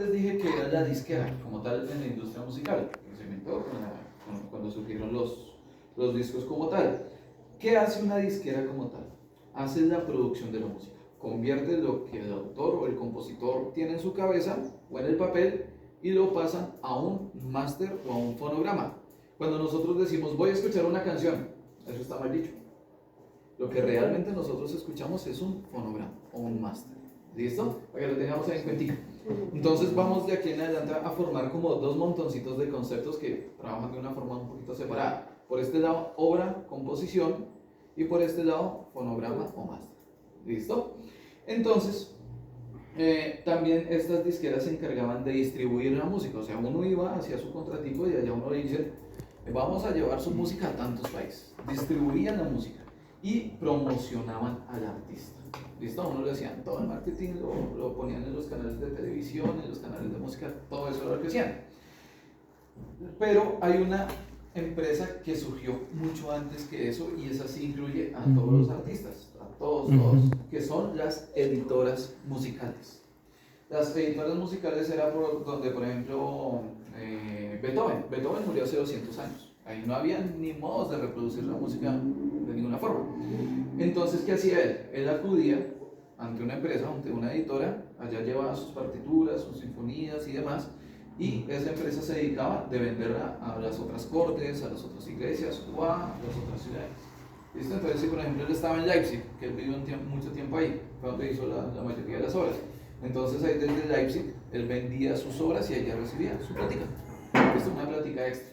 les dije que era la disquera, como tal, en la industria musical, que se inventó cuando surgieron los discos como tal. ¿Qué hace una disquera como tal? Hace la producción de la música. Convierte lo que el autor o el compositor tiene en su cabeza o en el papel y lo pasan a un máster o a un fonograma. Cuando nosotros decimos voy a escuchar una canción, eso está mal dicho. Lo que realmente nosotros escuchamos es un fonograma o un máster. ¿Listo? Para que lo tengamos ahí en cuenta. Entonces vamos de aquí en adelante a formar como dos montoncitos de conceptos que trabajan de una forma un poquito separada. Por este lado, obra, composición, y por este lado, fonograma o máster. ¿Listo? Entonces, también estas disqueras se encargaban de distribuir la música. O sea, uno iba hacia su contratipo y allá uno le dice, vamos a llevar su música a tantos países. Distribuían la música y promocionaban al artista. ¿Listo? A uno le hacían todo el marketing, lo ponían en los canales de televisión, en los canales de música, todo eso era lo que hacían. Pero hay una empresa que surgió mucho antes que eso y esa sí incluye a todos los artistas, a todos, que son las editoras musicales. Las editoras musicales era por donde, por ejemplo, Beethoven murió hace 200 años. Ahí no había ni modos de reproducir la música de ninguna forma. Entonces, ¿qué hacía él? Él acudía ante una empresa, ante una editora, allá llevaba sus partituras, sus sinfonías y demás, y esa empresa se dedicaba de venderla a las otras cortes, a las otras iglesias o a las otras ciudades. ¿Listo? Entonces, si por ejemplo él estaba en Leipzig, que él vivió mucho tiempo ahí, fue donde hizo la mayoría de las obras. Entonces, ahí desde Leipzig, él vendía sus obras y allá recibía su plática. Esto es una plática extra.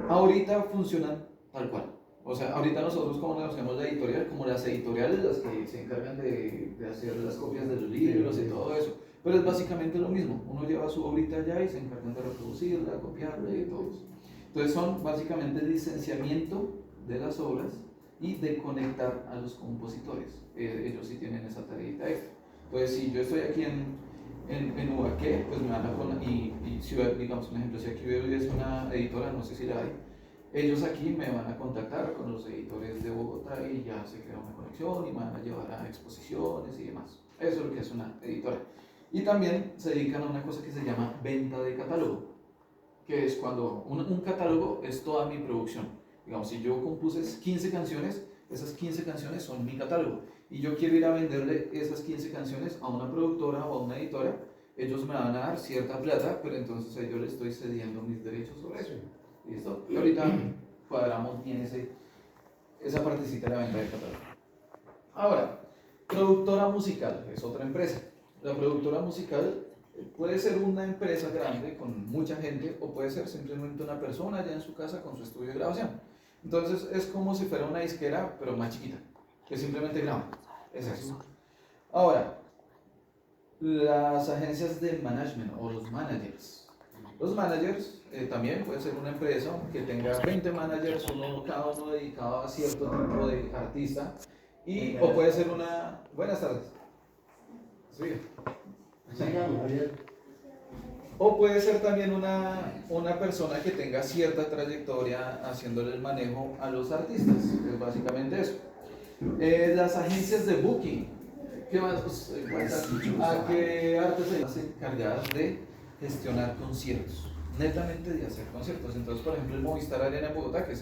Ahorita funcionan tal cual. O sea, ahorita nosotros como conocemos la editorial, como las editoriales, las que se encargan de hacer las copias de los libros y todo eso. Pero es básicamente lo mismo. Uno lleva su obrita allá y se encargan de reproducirla, copiarla y todo eso. Entonces son básicamente el licenciamiento de las obras y de conectar a los compositores. Ellos sí tienen esa tareita extra. Entonces, si yo estoy aquí en Ubaqué, pues me van a poner, y si, digamos un ejemplo, si aquí es una editora, no sé si la hay, ellos aquí me van a contactar con los editores de Bogotá y ya se crea una conexión y me van a llevar a exposiciones y demás. Eso es lo que hace una editora. Y también se dedican a una cosa que se llama venta de catálogo, que es cuando un catálogo es toda mi producción. Digamos, si yo compuse 15 canciones, esas 15 canciones son mi catálogo. Y yo quiero ir a venderle esas 15 canciones a una productora o a una editora, ellos me van a dar cierta plata, pero entonces yo les estoy cediendo mis derechos sobre eso. ¿Listo? Y ahorita cuadramos bien esa partecita de la venta de catálogo. Ahora, productora musical, es otra empresa. La productora musical puede ser una empresa grande con mucha gente o puede ser simplemente una persona allá en su casa con su estudio de grabación. Entonces es como si fuera una disquera, pero más chiquita, que simplemente graba. Es eso. Ahora, las agencias de management o los managers. Los managers también puede ser una empresa que tenga 20 managers, cada uno dedicado a cierto tipo de artista. O puede ser una... Buenas tardes. Sí. O puede ser también una persona que tenga cierta trayectoria haciéndole el manejo a los artistas. Es básicamente eso. Las agencias de booking. ¿Qué más? ¿A qué artes se encargadas de gestionar conciertos? Netamente de hacer conciertos. Entonces, por ejemplo, el Movistar Arena en Bogotá, que es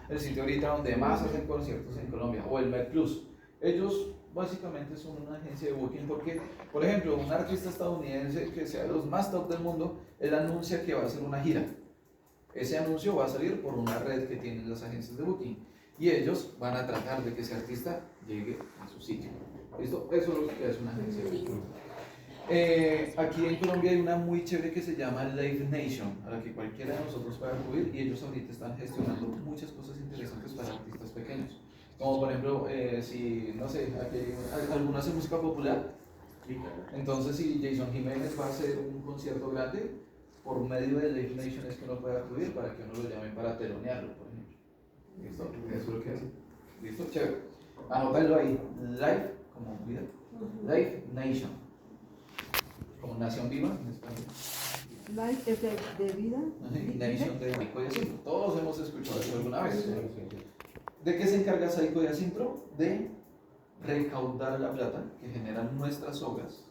el sitio ahorita donde más hacen conciertos en Colombia, o el MedPlus. Ellos básicamente son una agencia de booking porque, por ejemplo, un artista estadounidense que sea de los más top del mundo, él anuncia que va a hacer una gira. Ese anuncio va a salir por una red que tienen las agencias de booking y ellos van a tratar de que ese artista llegue a su sitio. ¿Listo? Eso es lo que es una agencia de booking. Aquí en Colombia hay una muy chévere que se llama Live Nation, a la que cualquiera de nosotros puede acudir y ellos ahorita están gestionando muchas cosas interesantes para artistas pequeños. Como por ejemplo, si, no sé, alguno hace música popular, entonces si Jason Jiménez va a hacer un concierto grande, por medio de Live Nation es que uno puede acudir para que uno lo llame para telonearlo, por ejemplo. ¿Listo? Eso es lo que hace. ¿Listo? Chévere. Anótalo ahí. Live, como vida. Live Nation. Como nación viva en español. Life es de vida. Nation de Saico y Asimpro. Todos hemos escuchado eso alguna vez. ¿De qué se encarga Saico y Asimpro? De recaudar la plata que generan nuestras obras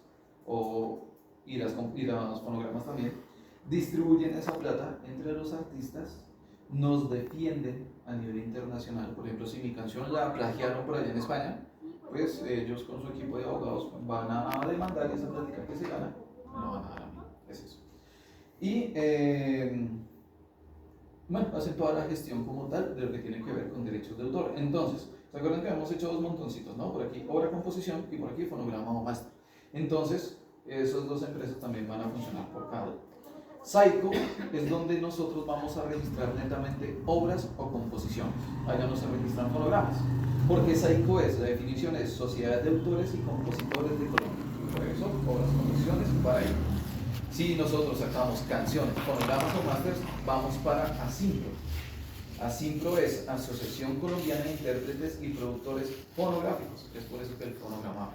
o y los fonogramas también, distribuyen esa plata entre los artistas, nos defienden a nivel internacional. Por ejemplo, si mi canción la plagiaron por allá en España, pues ellos con su equipo de abogados van a demandar y esa plática que se gana no van a dar a mí. Es eso. Y bueno, hacen toda la gestión como tal de lo que tiene que ver con derechos de autor. Entonces, ¿se acuerdan que hemos hecho dos montoncitos, no? Por aquí obra composición y por aquí fonograma o master. Entonces, esas dos empresas también van a funcionar por cada uno. Saico es donde nosotros vamos a registrar netamente obras o composiciones. Allá no se registran fonogramas. Porque Saico es, la definición es Sociedad de Autores y Compositores de Colombia. Por eso, obras, composiciones, para ello. Si nosotros sacamos canciones, fonogramas o masters, vamos para ASIMPRO. ASIMPRO es Asociación Colombiana de Intérpretes y Productores Fonográficos. Es por eso que el fonograma.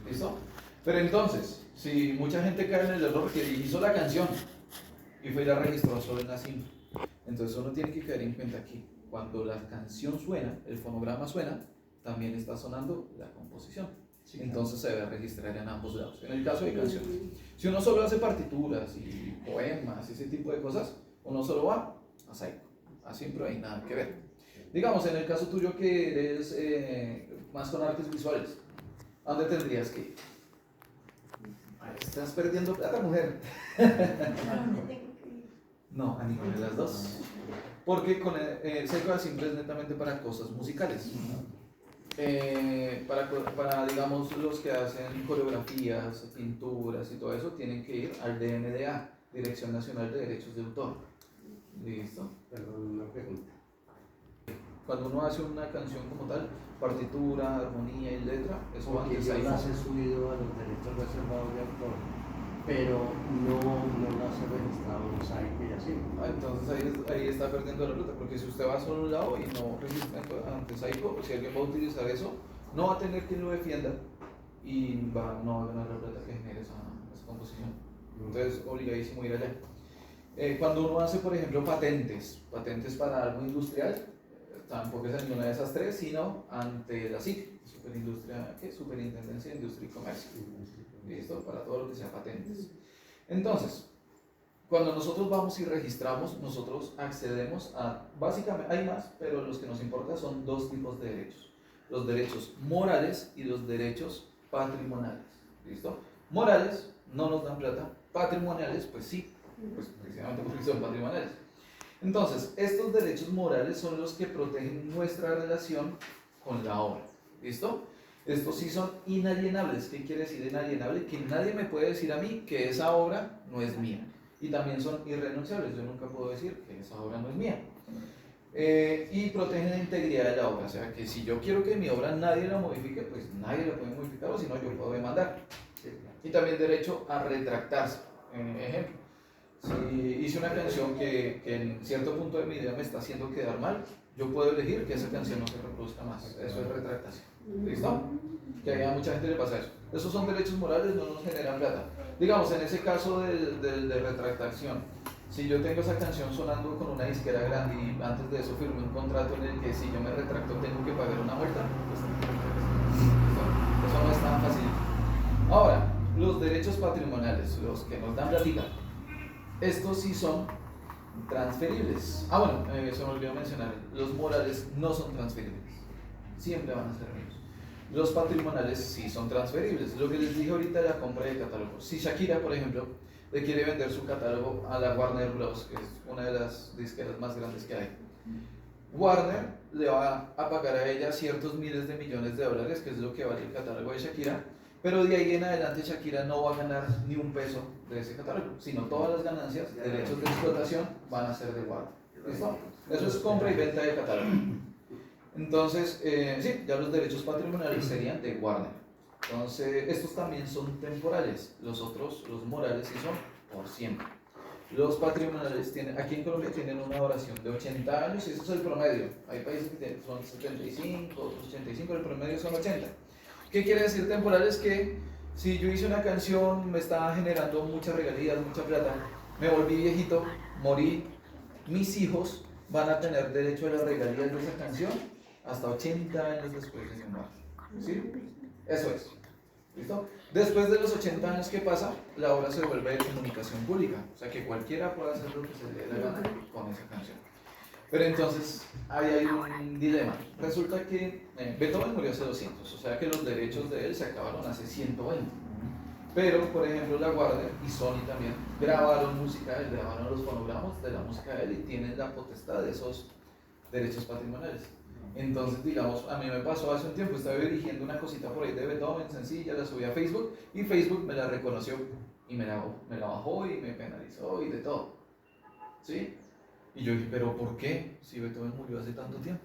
¿Listo? Pero entonces, si mucha gente cae en el error que hizo la canción y fue y la registró solo en ASIMPRO, entonces uno tiene que caer en cuenta aquí. Cuando la canción suena, el fonograma suena, también está sonando la composición. Sí, entonces se debe registrar en ambos lados. En el caso de canciones, si uno solo hace partituras y poemas y ese tipo de cosas, uno solo va a Saico. Siempre hay nada que ver. Digamos, en el caso tuyo que eres más con artes visuales, ¿a dónde tendrías que ir? Estás perdiendo plata, mujer. No, a ninguna de las dos. Porque con Saico siempre es netamente para cosas musicales. Para, digamos, los que hacen coreografías, pinturas y todo eso, tienen que ir al DNDA, Dirección Nacional de Derechos de Autor. ¿Listo? Perdón, una pregunta. Cuando uno hace una canción como tal, partitura, armonía y letra, eso va Porque antes yo ahí. las he subido a los derechos reservados de autor, pero no las he registrado en Saico y así. Entonces ahí está perdiendo la plata, porque si usted va solo a un lado y no registra ante Saico, si alguien va a utilizar eso, no va a tener quien lo defienda y no va a ganar la plata que genere esa composición. Entonces, obligadísimo ir allá. Cuando uno hace, por ejemplo, patentes para algo industrial, tampoco es en ninguna de esas tres, sino ante la SIC, Superintendencia de Industria y Comercio. ¿Listo? Para todo lo que sea patentes. Entonces, cuando nosotros vamos y registramos, nosotros accedemos a, básicamente, hay más, pero los que nos importan son dos tipos de derechos. Los derechos morales y los derechos patrimoniales. ¿Listo? Morales no nos dan plata, patrimoniales, pues sí, pues precisamente porque son patrimoniales. Entonces, estos derechos morales son los que protegen nuestra relación con la obra. ¿Listo? Estos sí son inalienables. ¿Qué quiere decir inalienable? Que nadie me puede decir a mí que esa obra no es mía. Y también son irrenunciables. Yo nunca puedo decir que esa obra no es mía. Y protegen la integridad de la obra. O sea, que si yo quiero que mi obra nadie la modifique, pues nadie la puede modificar, o si no, yo puedo demandar. Y también derecho a retractarse. Ejemplo, si hice una canción que en cierto punto de mi vida me está haciendo quedar mal, yo puedo elegir que esa canción no se reproduzca más. Eso es retractación. ¿Listo? Que a mucha gente le pasa eso. Esos son derechos morales, no nos generan plata. Digamos, en ese caso de retractación, si yo tengo esa canción sonando con una disquera grande y antes de eso firmé un contrato en el que si yo me retracto tengo que pagar una multa, pues eso no es tan fácil. Ahora, los derechos patrimoniales, los que nos dan platita, estos sí son transferibles. Bueno, se me olvidó mencionar, los morales no son transferibles, siempre van a ser míos. Los patrimoniales sí son transferibles. Lo que les dije ahorita de la compra de catálogo. Si Shakira, por ejemplo, le quiere vender su catálogo a la Warner Bros., que es una de las disqueras más grandes que hay, Warner le va a pagar a ella ciertos miles de millones de dólares, que es lo que vale el catálogo de Shakira, pero de ahí en adelante Shakira no va a ganar ni un peso de ese catálogo, sino todas las ganancias, derechos de explotación, van a ser de Warner. ¿Listo? Eso es compra y venta de catálogo. Entonces, sí, ya los derechos patrimoniales serían de Warner. Entonces, estos también son temporales. Los otros, los morales, sí son por siempre. Los patrimoniales aquí en Colombia tienen una duración de 80 años y eso es el promedio. Hay países que son 75, otros 85, el promedio son 80. ¿Qué quiere decir temporales? Que si yo hice una canción, me estaba generando muchas regalías, mucha plata, me volví viejito, morí, mis hijos van a tener derecho a las regalías de esa canción hasta 80 años después de mi muerte. ¿Sí? Eso es. ¿Listo? Después de los 80 años que pasa, la obra se vuelve de comunicación pública, o sea que cualquiera puede hacer lo que se le dé la gana con esa canción. Pero entonces, ahí hay un dilema. Resulta que Beethoven murió hace 200, o sea que los derechos de él se acabaron hace 120. Pero, por ejemplo, la Warner y Sony también grabaron música de él, grabaron los fonogramas de la música de él y tienen la potestad de esos derechos patrimoniales. Entonces, digamos, a mí me pasó hace un tiempo, estaba dirigiendo una cosita por ahí de Beethoven sencilla, la subí a Facebook y Facebook me la reconoció y me la bajó y me penalizó y de todo. ¿Sí? Y yo dije, ¿pero por qué? Si Beethoven murió hace tanto tiempo.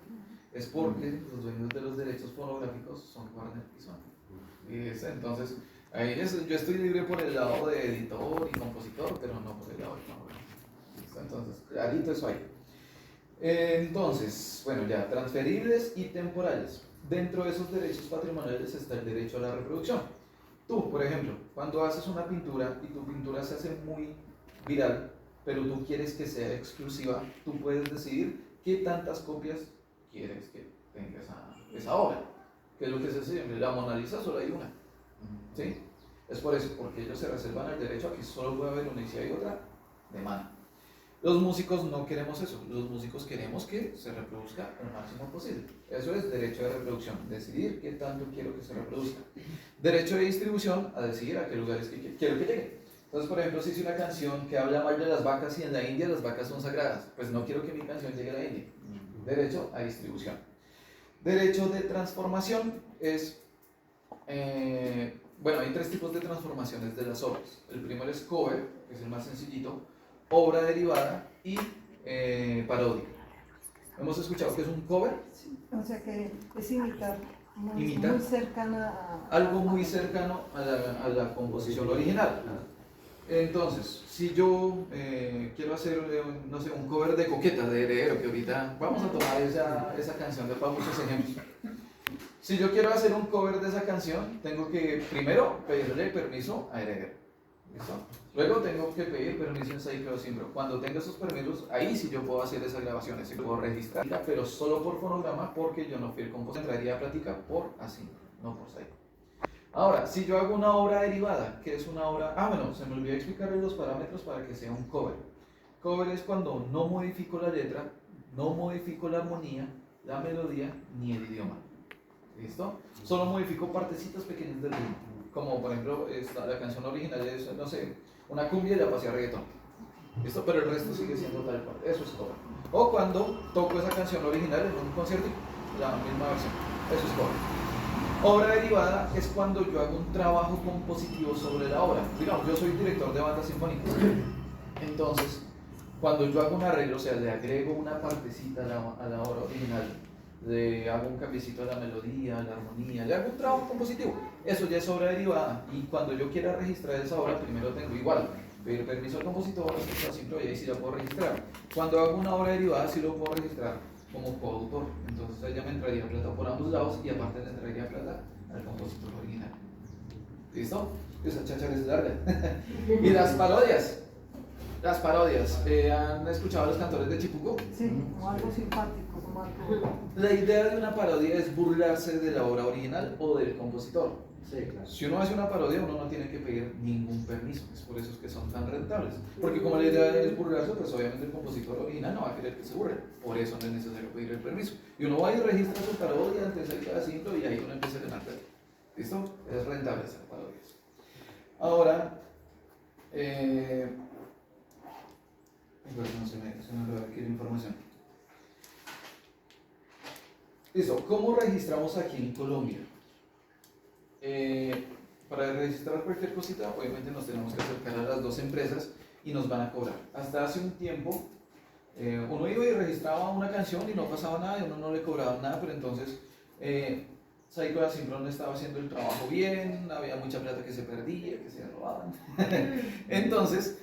Es porque los dueños de los derechos fonográficos son Warner y Sony. Entonces, yo estoy libre por el lado de editor y compositor, pero no por el lado de fonográfico. Entonces, clarito eso ahí. Entonces, bueno, ya, transferibles y temporales. Dentro de esos derechos patrimoniales está el derecho a la reproducción. Tú, por ejemplo, cuando haces una pintura y tu pintura se hace muy viral, pero tú quieres que sea exclusiva, tú puedes decidir qué tantas copias quieres que tenga esa obra. Que es lo que se hace siempre. La Mona Lisa solo hay una. ¿Sí? Es por eso, porque ellos se reservan el derecho a que solo pueda haber una y si hay otra, demanda. Los músicos no queremos eso, los músicos queremos que se reproduzca lo máximo posible. Eso es derecho de reproducción, decidir qué tanto quiero que se reproduzca. Derecho de distribución, a decidir a qué lugares quiero que llegue. Entonces, por ejemplo, si hice una canción que habla mal de las vacas y en la India las vacas son sagradas, pues no quiero que mi canción llegue a la India. Derecho a distribución. Derecho de transformación es, bueno, hay tres tipos de transformaciones de las obras. El primero es cover, que es el más sencillito, obra derivada y parodia. ¿Hemos escuchado que es un cover? Sí, o sea que es imitar, muy Imitar cercana a... algo muy cercano a la composición original. Entonces, si yo quiero hacer, no sé, un cover de Coqueta, de Heredero, que ahorita vamos a tomar esa canción de para muchos ejemplos. Si yo quiero hacer un cover de esa canción, tengo que primero pedirle permiso a Heredero. ¿Listo? Luego tengo que pedir permiso en Saicro Simbro. Cuando tenga esos permisos, ahí sí yo puedo hacer esas grabaciones, puedo registrarla, pero solo por fonograma, porque yo no fui el compositor. Entraría a plática por Asimbro, no por Saicro. Ahora, si yo hago una obra derivada, que es una obra... bueno, se me olvidó explicarles los parámetros para que sea un cover. Cover es cuando no modifico la letra, no modifico la armonía, la melodía, ni el idioma. ¿Listo? Solo modifico partecitas pequeñas del ritmo. Como por ejemplo, la canción original es, no sé, una cumbia y la pasé a reggaetón. ¿Listo? Pero el resto sigue siendo tal cual. Eso es cover. O cuando toco esa canción original en un concierto, la misma versión. Eso es cover. Obra derivada es cuando yo hago un trabajo compositivo sobre la obra. Digamos, yo soy director de bandas sinfónicas. Entonces, cuando yo hago un arreglo, o sea, le agrego una partecita a la obra original, le hago un cambiecito a la melodía, a la armonía, le hago un trabajo compositivo. Eso ya es obra derivada. Y cuando yo quiera registrar esa obra, primero tengo igual pedir permiso al compositor, y ahí sí la puedo registrar. Cuando hago una obra derivada, sí lo puedo registrar como coautor. Entonces ella me entraría plata por ambos lados y aparte le entraría plata al compositor original. ¿Listo? Esa cháchara es larga. Y las parodias. Las parodias. ¿Han escuchado a los cantores de Chipuco? Sí, como algo simpático, como algo... La idea de una parodia es burlarse de la obra original o del compositor. Sí, claro. Si uno hace una parodia, uno no tiene que pedir ningún permiso. Es por eso que son tan rentables. Porque como la idea es burlarse, pues obviamente el compositor original no va a querer que se burle. Por eso no es necesario pedir el permiso. Y uno va y registra su parodia antes de cada ciclo y ahí uno empieza a ganar plata. ¿Listo? Es rentable hacer parodias. Ahora, perdón, se me olvidó aquí la información. Listo. ¿Cómo registramos aquí en Colombia? Para registrar cualquier cosita, obviamente nos tenemos que acercar a las dos empresas y nos van a cobrar. Hasta hace un tiempo, uno iba y registraba una canción y no pasaba nada y uno no le cobraba nada, pero entonces Saicro Asimbro no estaba haciendo el trabajo bien, había mucha plata que se perdía, que se robaban. Entonces,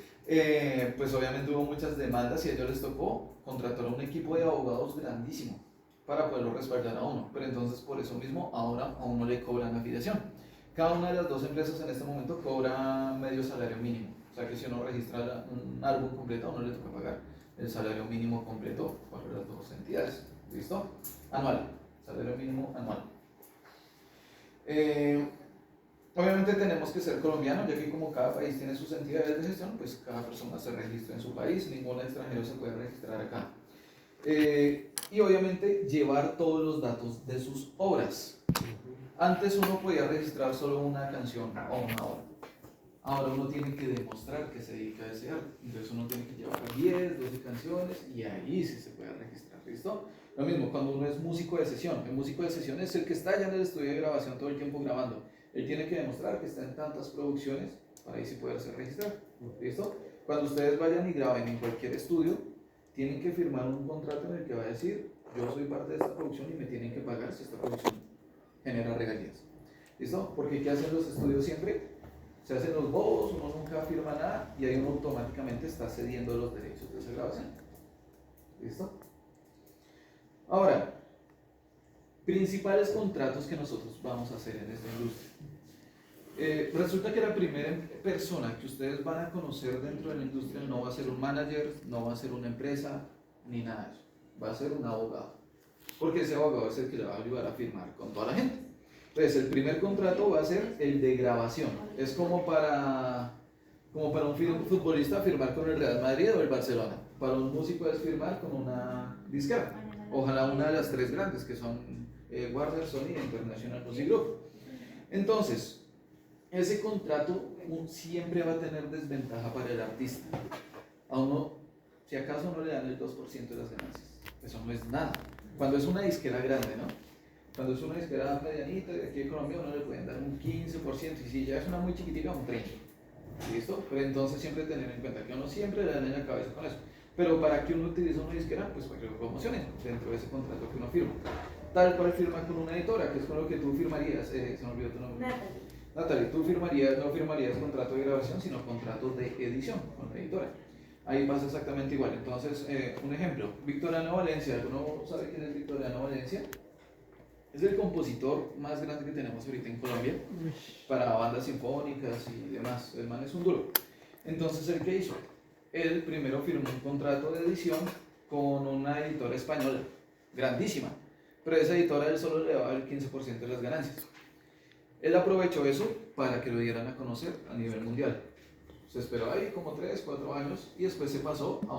pues obviamente hubo muchas demandas y a ellos les tocó contratar a un equipo de abogados grandísimo para poderlo respaldar a uno, pero entonces por eso mismo ahora a uno le cobran afiliación. Cada una de las dos empresas en este momento cobra medio salario mínimo, o sea que si uno registra un álbum completo a uno le toca pagar el salario mínimo completo para las dos entidades. ¿Listo? Anual, salario mínimo anual. Obviamente tenemos que ser colombianos, ya que como cada país tiene sus entidades de gestión, pues cada persona se registra en su país, ningún extranjero se puede registrar acá. Y obviamente llevar todos los datos de sus obras. Antes uno podía registrar solo una canción o una obra. Ahora uno tiene que demostrar que se dedica a ese arte. Entonces uno tiene que llevar 10, 12 canciones y ahí sí se puede registrar. ¿Listo? Lo mismo cuando uno es músico de sesión. El músico de sesión es el que está allá en el estudio de grabación todo el tiempo grabando. Él tiene que demostrar que está en tantas producciones para ahí sí poderse registrar. ¿Listo? Cuando ustedes vayan y graben en cualquier estudio, tienen que firmar un contrato en el que va a decir: yo soy parte de esta producción y me tienen que pagar si esta producción genera regalías. ¿Listo? Porque ¿qué hacen los estudios siempre? Se hacen los bobos, uno nunca firma nada y ahí uno automáticamente está cediendo los derechos de esa grabación. ¿Listo? Ahora, principales contratos que nosotros vamos a hacer en esta industria. Resulta que la primera persona que ustedes van a conocer dentro de la industria no va a ser un manager, no va a ser una empresa, ni nada de eso. Va a ser un abogado. Porque ese abogado es el que le va a ayudar a firmar con toda la gente. Entonces, el primer contrato va a ser el de grabación. Es como para un futbolista firmar con el Real Madrid o el Barcelona. Para un músico es firmar con una disquera. Ojalá una de las tres grandes, que son Warner, Sony e International Music Group. Entonces, ese contrato siempre va a tener desventaja para el artista. A uno, si acaso no le dan el 2% de las ganancias. Eso no es nada. Cuando es una disquera grande, ¿no? Cuando es una disquera medianita de aquí de Colombia, uno le pueden dar un 15%, y si ya es una muy chiquitica, un 30%. ¿Listo? Pero entonces siempre tener en cuenta que uno siempre le dan en la cabeza con eso. Pero para que uno utilice una disquera, pues para que lo promocione dentro de ese contrato que uno firma. Tal cual firma con una editora, que es con lo que tú firmarías, se me olvidó tu nombre. Natalie, tú no firmarías contrato de grabación, sino contrato de edición con la editora. Ahí pasa exactamente igual. Entonces, un ejemplo, Victoriano Valencia. ¿Alguno sabe quién es Victoriano Valencia? Es el compositor más grande que tenemos ahorita en Colombia para bandas sinfónicas y demás. El man es un duro. Entonces, ¿el qué hizo? Él primero firmó un contrato de edición con una editora española, grandísima, pero esa editora él solo le daba el 15% de las ganancias. Él aprovechó eso para que lo dieran a conocer a nivel mundial. Se esperó ahí como 3, 4 años y después se pasó a